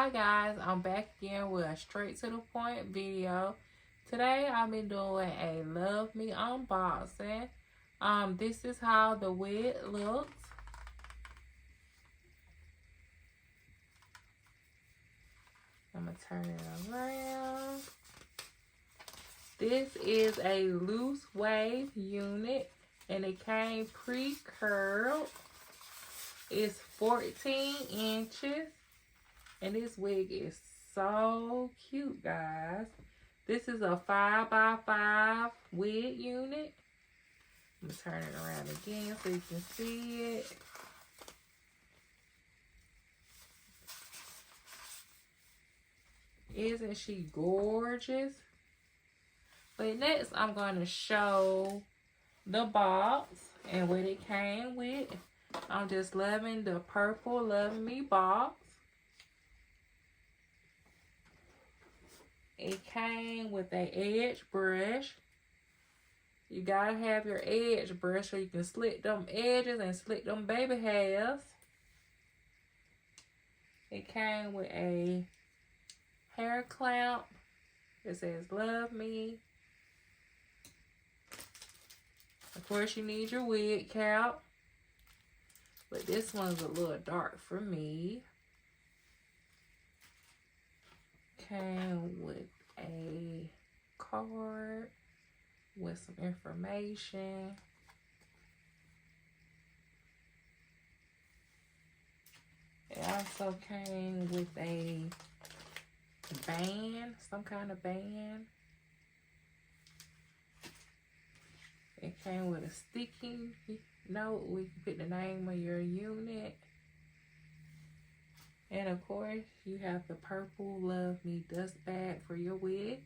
Hi guys, I'm back again with a straight to the point video. Today I'll be doing a Love Me unboxing. This is how the wig looks. I'm gonna turn it around. This is a loose wave unit and it came pre-curled. It's 14 inches. And this wig is so cute, guys. This is a 5x5 wig unit. I'm going to turn it around again so you can see it. Isn't she gorgeous? But next, I'm going to show the box and what it came with. I'm just loving the purple Love Me box. It came with an edge brush. You gotta have your edge brush so you can slick them edges and slick them baby hairs. It came with a hair clamp. It says Love Me. Of course you need your wig cap. But this one's a little dark for me. Came with a card with some information. It also came with a band, some kind of band. It came with a sticky note where you can put the name of your unit. And of course, you have the purple Love Me dust bag for your wig.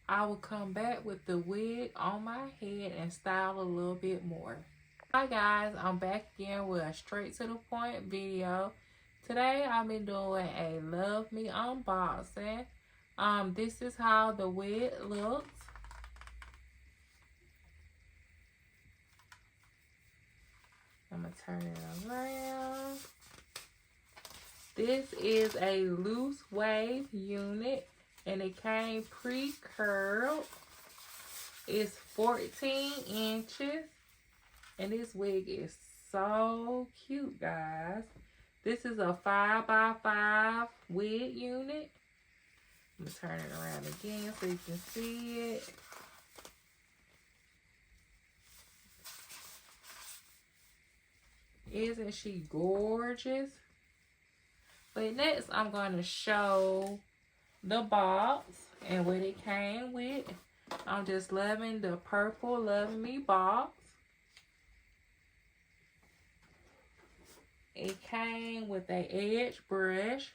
I will come back with the wig on my head and style a little bit more. Hi guys, I'm back again with a straight to the point video. Today I'll be doing a Love Me unboxing. This is how the wig looks. I'm going to turn it around. This is a loose wave unit and it came pre-curled. It's 14 inches and this wig is so cute, guys. This is a 5x5 wig unit. I'm going to turn it around again so you can see it. Isn't she gorgeous? But next, I'm going to show the box and what it came with. I'm just loving the purple Love Me box. It came with an edge brush.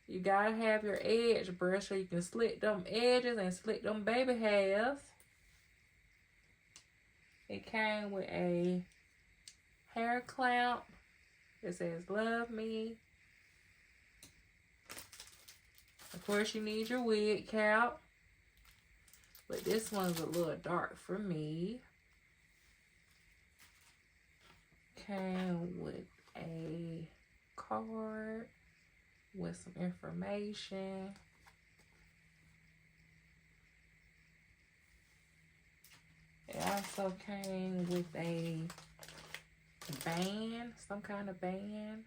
You gotta have your edge brush so you can slick them edges and slick them baby hairs. It came with a hair clamp. It says Love Me. Of course you need your wig cap. But this one's a little dark for me. Came with a card with some information. It also came with a band, some kind of band.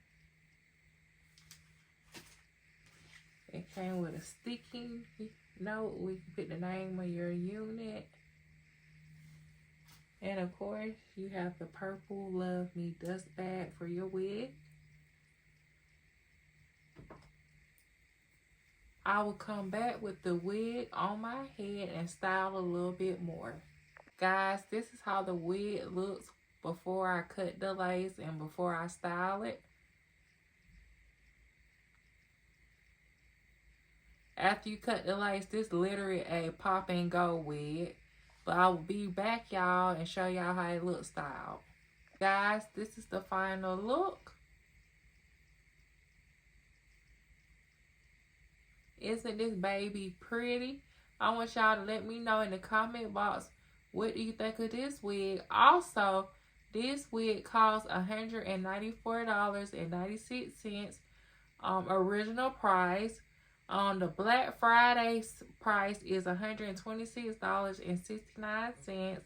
It came with a sticky note where you can put the name of your unit. And of course, you have the purple Love Me dust bag for your wig. I will come back with the wig on my head and style a little bit more. Guys, this is how the wig looks before I cut the lace and before I style it. After you cut the lace, this is literally a pop and go wig. But I will be back, y'all, and show y'all how it looks styled. Guys, this is the final look. Isn't this baby pretty? I want y'all to let me know in the comment box, what do you think of this wig? Also, This wig costs $194.96. Original price. The Black Friday price is $126.69.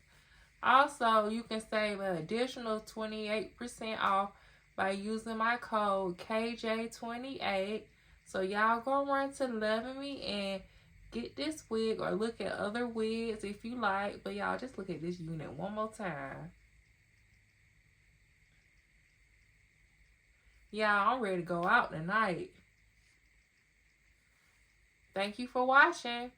Also, you can save an additional 28% off by using my code KJ28. So y'all go run to Love Me and get this wig, or look at other wigs if you like. But y'all just look at this unit one more time. Y'all, I'm ready to go out tonight. Thank you for watching.